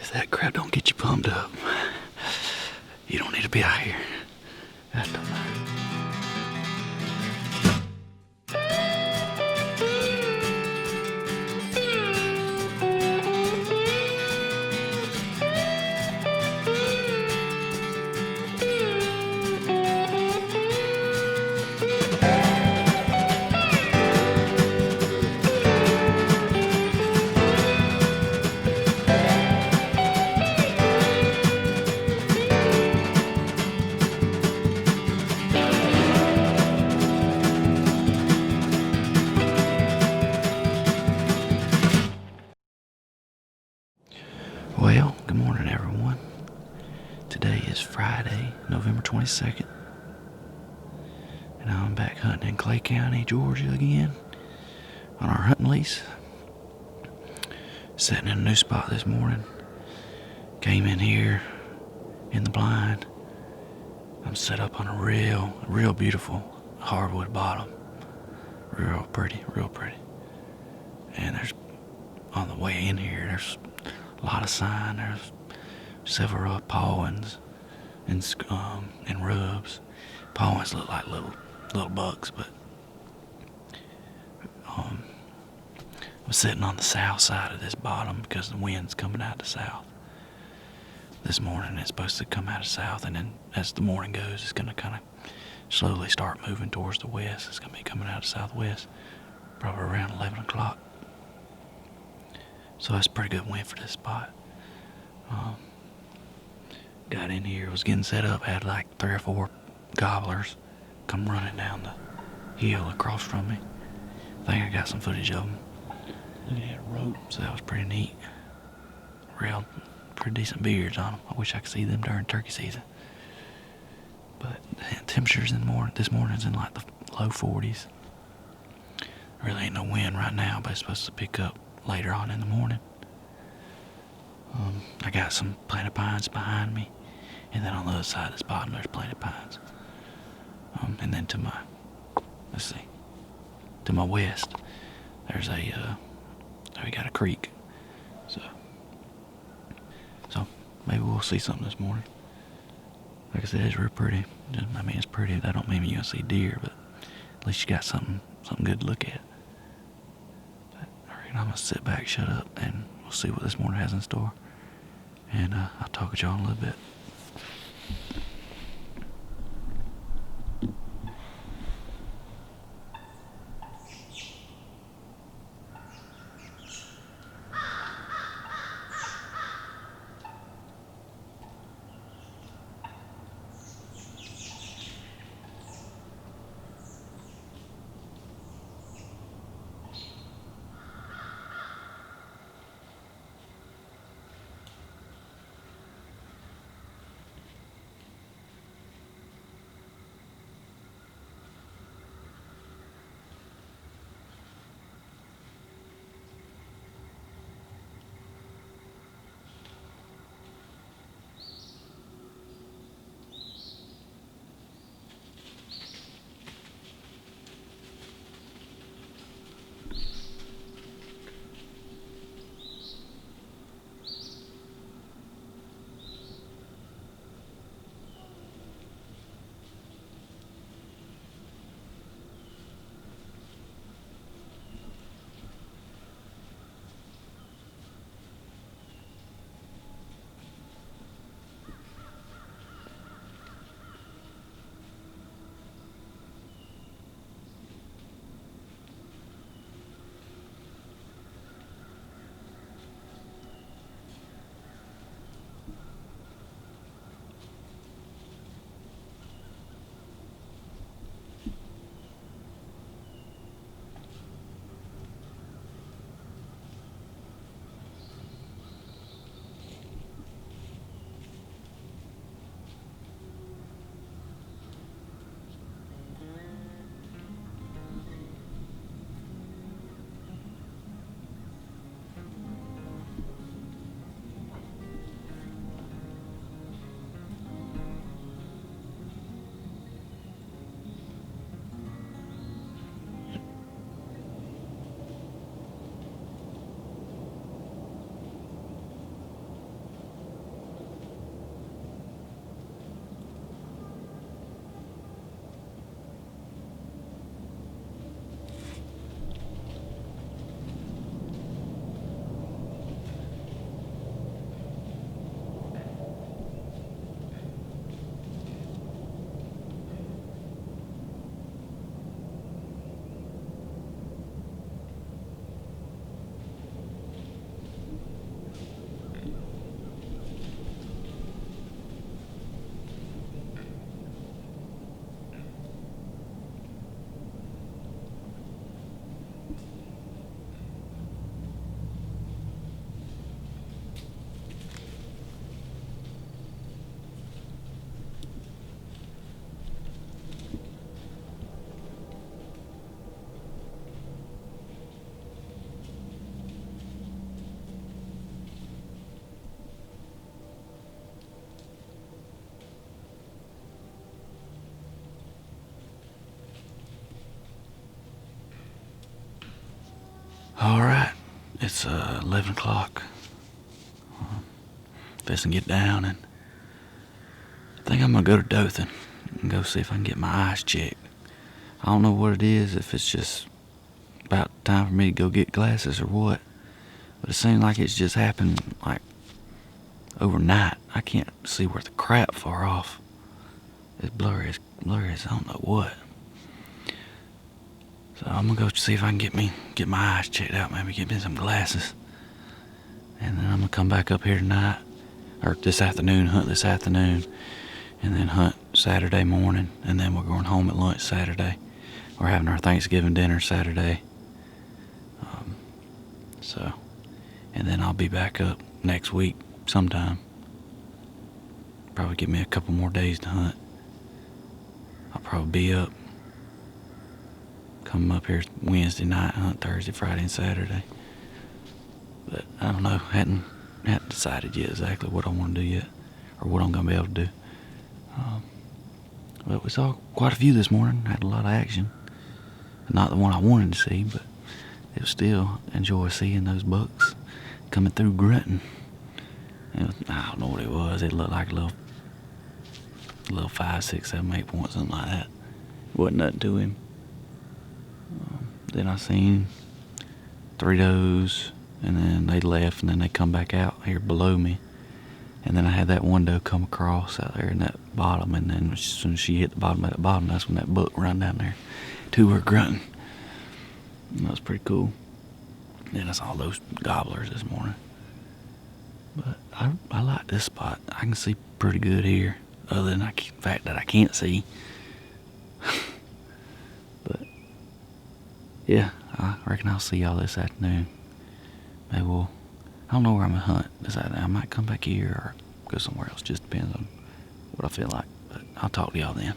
If that crap don't get you pumped up, you don't need to be out here. That don't matter. Well, good morning, everyone. Today is Friday, November 22nd, and I'm back hunting in Clay County, Georgia again on our hunting lease. Sitting in a new spot this morning. Came in here in the blind. I'm set up on a real beautiful hardwood bottom. Real pretty. And there's, on the way in here, there's a lot of sign. There's several pawins and rubs. Pawins look like little bucks, but I'm sitting on the south side of this bottom because the wind's coming out the south. This morning it's supposed to come out of south, and then as the morning goes, it's going to kind of slowly start moving towards the west. It's going to be coming out of southwest, probably around 11 o'clock. So that's a pretty good wind for this spot. Got in here, was getting set up, had like 3 or 4 gobblers come running down the hill across from me. I think I got some footage of them. They had ropes, so that was pretty neat. Pretty decent beards on them. I wish I could see them during turkey season. But the temperatures this morning's in like the low 40s. Really ain't no wind right now, but it's supposed to pick up later on in the morning. I got some planted pines behind me, and then on the other side of this bottom there's planted pines. And then to my west there's we got a creek. So maybe we'll see something this morning. Like I said, it's real pretty. I mean, it's pretty. That don't mean you're gonna see deer, but at least you got something good to look at. But I reckon I'm gonna sit back, shut up, and we'll see what this morning has in store. And I'll talk with y'all in a little bit. It's 11 o'clock. Fixing to get down, and I think I'm going to go to Dothan and go see if I can get my eyes checked. I don't know what it is, if it's just about time for me to go get glasses or what. But it seems like it's just happened like overnight. I can't see worth a crap far off. It's blurry as I don't know what. So I'm gonna go see if I can get my eyes checked out, maybe get me some glasses. And then I'm gonna come back up here tonight, or this afternoon, hunt this afternoon, and then hunt Saturday morning, and then we're going home at lunch Saturday. We're having our Thanksgiving dinner Saturday. And then I'll be back up next week sometime. Probably give me a couple more days to hunt. I'll probably be up, come up here Wednesday night, hunt Thursday, Friday, and Saturday. But I don't know, hadn't decided yet exactly what I want to do yet, or what I'm going to be able to do. But we saw quite a few this morning, had a lot of action. Not the one I wanted to see, but it was still enjoy seeing those bucks coming through grunting. I don't know what it was. It looked like a little 5, 6, 7, 8 point, something like that. Wasn't nothing to him. Then I seen 3 does, and then they left, and then they come back out here below me. And then I had that one doe come across out there in that bottom, and then as soon as she hit the bottom of that bottom, that's when that buck run down there to her grunting. And that was pretty cool. Then I saw those gobblers this morning. But I like this spot. I can see pretty good here, other than the fact that I can't see. But yeah, I reckon I'll see y'all this afternoon. Maybe I don't know where I'm gonna hunt this afternoon. I might come back here or go somewhere else. Just depends on what I feel like. But I'll talk to y'all then.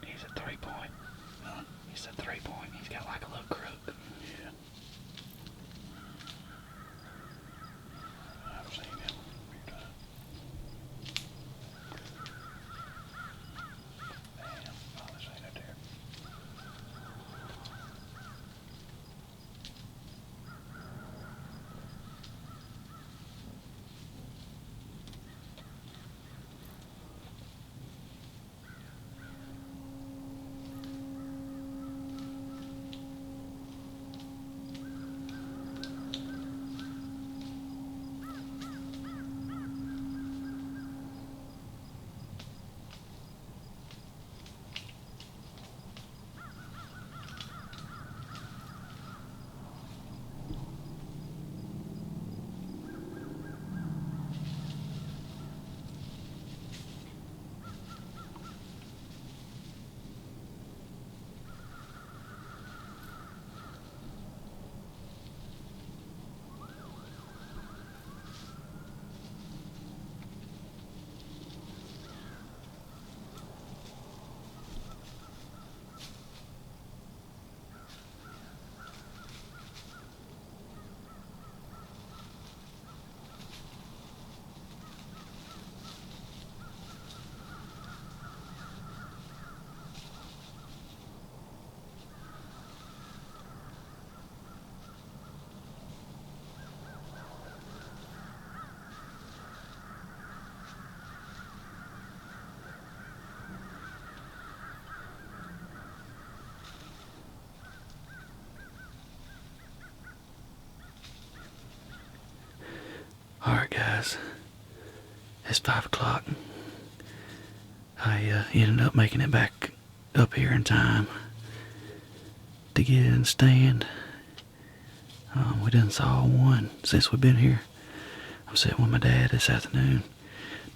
He's a 3-point. He's a 3-point. He's got like a little crook. Yeah. I've seen him a few times. Damn, finally seen it there. Alright guys, it's 5 o'clock. I ended up making it back up here in time to get in the stand. We done saw one since we've been here. I'm sitting with my dad this afternoon.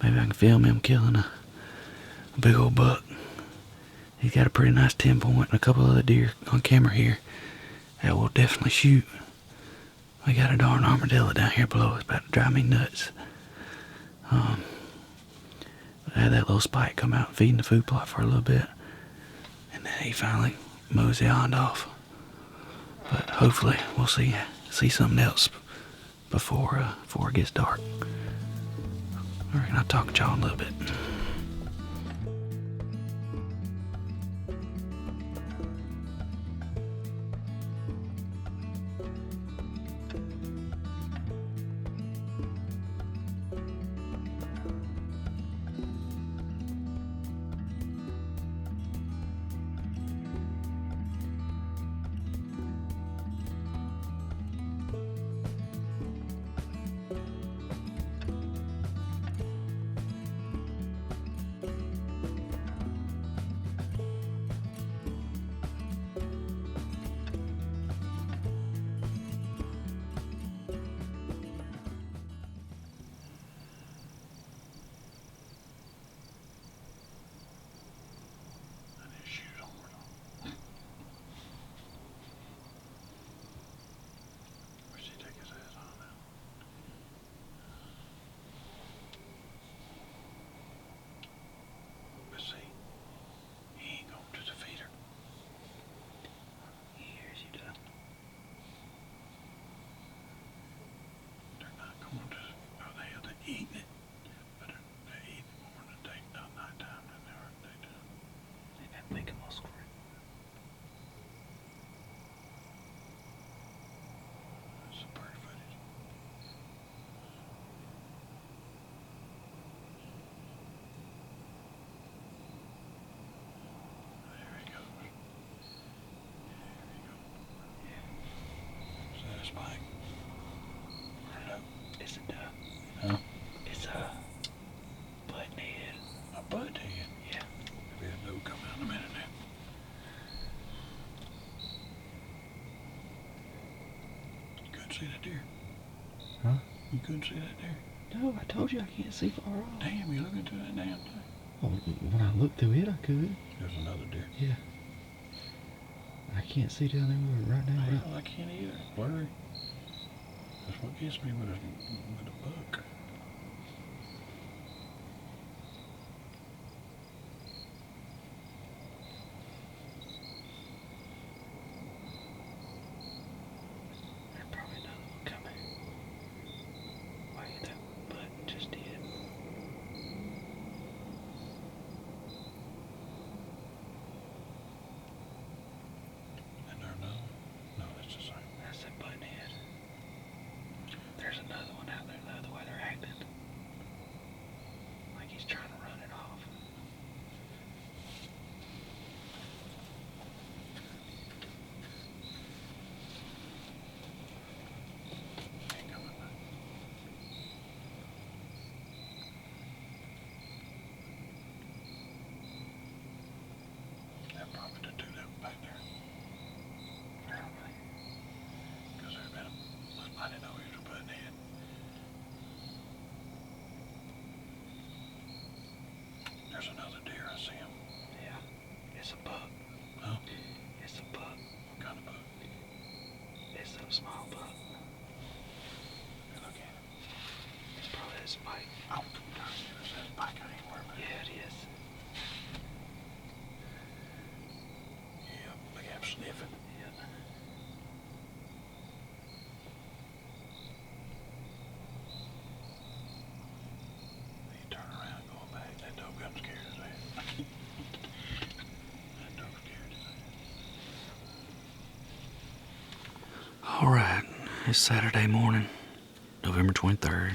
Maybe I can film him killing a big old buck. He's got a pretty nice 10-point and a couple other deer on camera here that will definitely shoot. We got a darn armadillo down here below. It's about to drive me nuts. I had that little spike come out feeding the food plot for a little bit, and then he finally moseyed off. But hopefully we'll see something else before it gets dark. All right, I'll talk to y'all in a little bit. It's a butthead. A butthead? Yeah. Maybe a doe come out in a minute now. You couldn't see that deer? Huh? You couldn't see that deer? No, I told you I can't see far off. Damn, you're looking through that damn thing. Well, when I looked through it, I could. There's another deer. Yeah. I can't see down there right now. Hell, I can't either. Blurry. That's what gets me with a buck. There's probably another one coming. Wait, that butt just did. And there another one? No, that's the same. That's that butthead. There's another one out there the other way they're acting. Like he's trying to run it off. Ain't coming back. That probably the two that were back there. Probably. Because there's been I didn't know he was a butthead. There's another deer, I see him. Yeah. It's a buck. Huh? It's a buck. What kind of buck? It's a small buck. Hey, look at him. It's probably a spike. Oh, gosh, it was that bike I ain't worried about. Yeah, it is. Yeah, look at him sniffing. Yeah. He turned around going back. That dog got scared as hell. That dog scared as hell. All right. It's Saturday morning, November 23rd,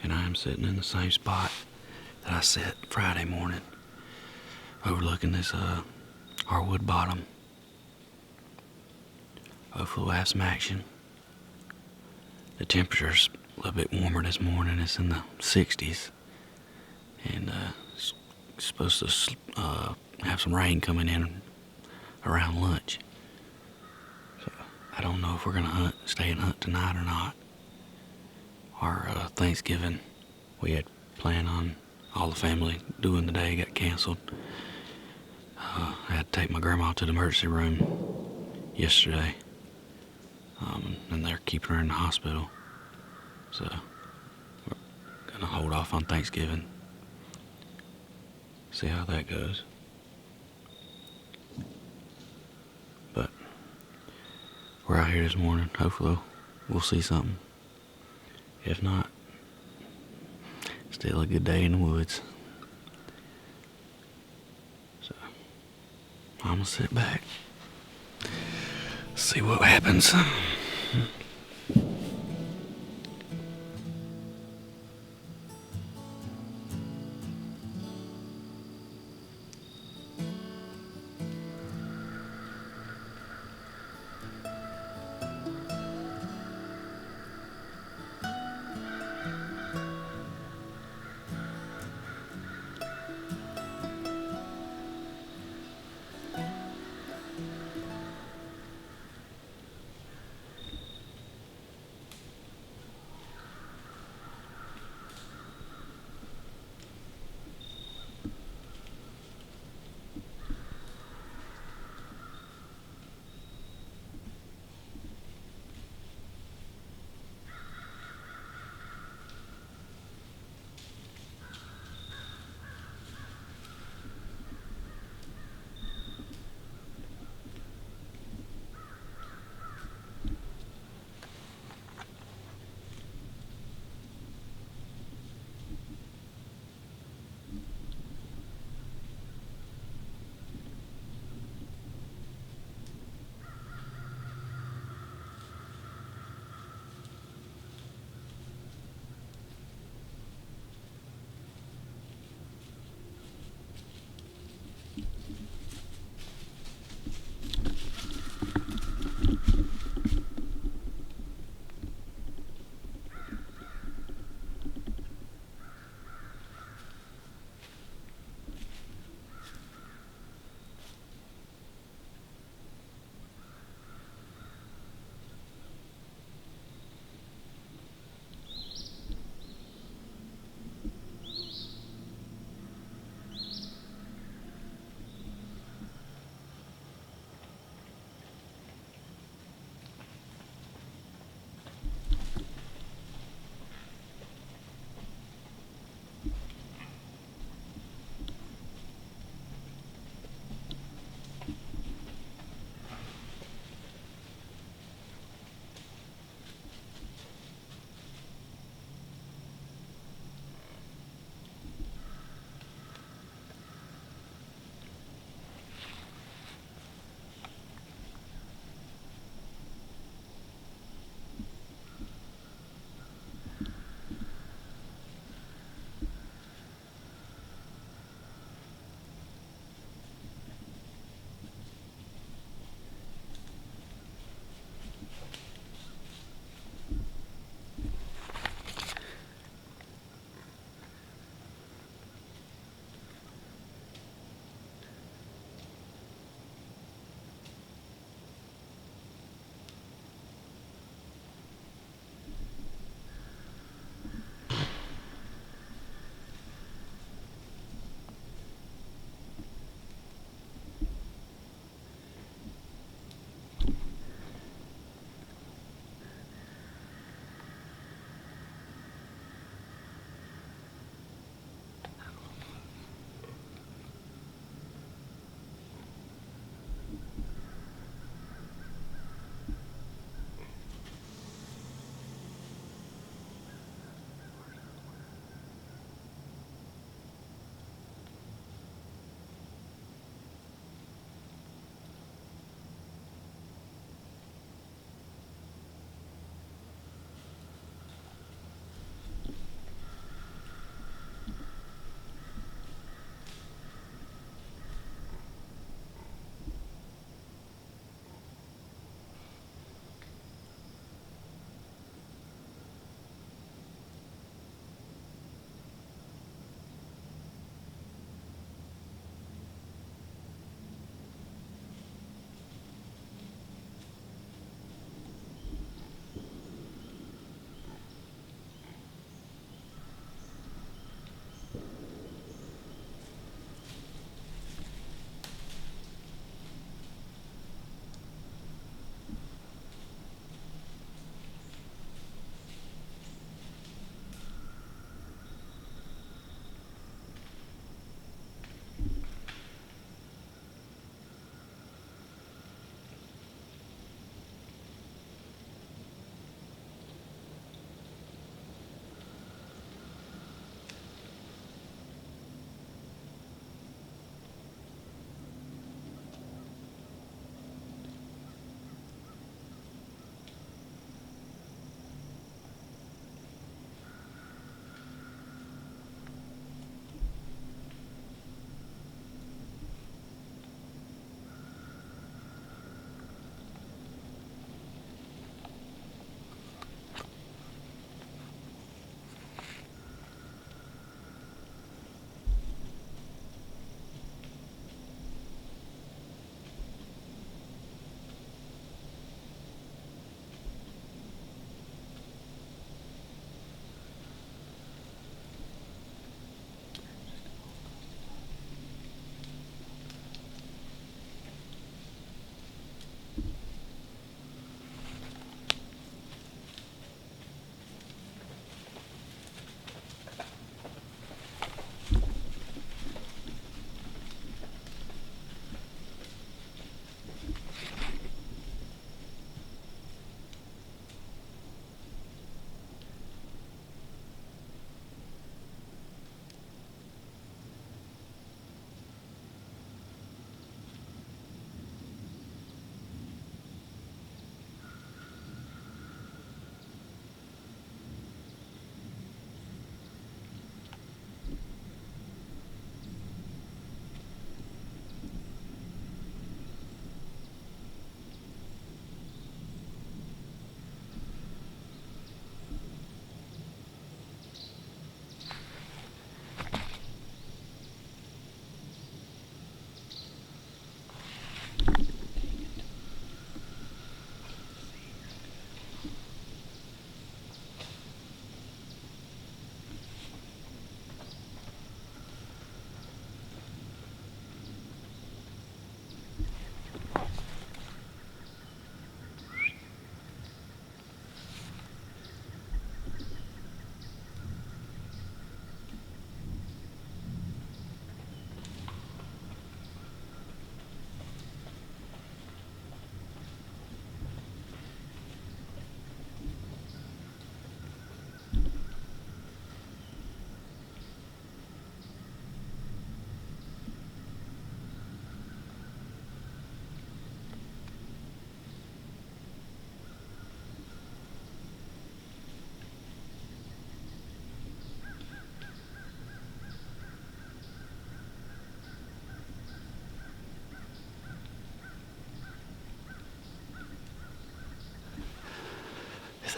and I am sitting in the same spot that I sat Friday morning, overlooking this hardwood bottom. Hopefully we'll have some action. The temperature's a little bit warmer this morning. It's in the 60s, and it's supposed to have some rain coming in around lunch. So I don't know if we're gonna stay and hunt tonight or not. Our Thanksgiving we had planned on all the family doing today got canceled. I had to take my grandma to the emergency room yesterday, and they're keeping her in the hospital. So we're and I'll hold off on Thanksgiving. See how that goes. But we're out here this morning. Hopefully we'll see something. If not, still a good day in the woods. So I'm gonna sit back, see what happens.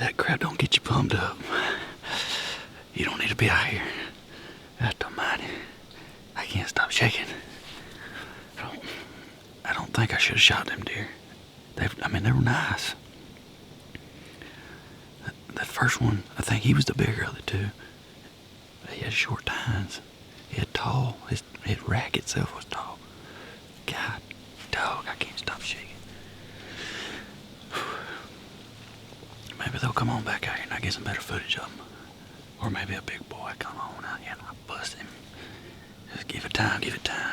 That crap don't get you pumped up. You don't need to be out here. God almighty. I can't stop shaking. I don't think I should have shot them deer. They were nice. That first one, I think he was the bigger of the two. He had short tines. He had tall. His rack itself was tall. God, dog, I can't stop shaking. Maybe they'll come on back out here and I get some better footage of them. Or maybe a big boy come on out here and I bust him. Just give it time, give it time.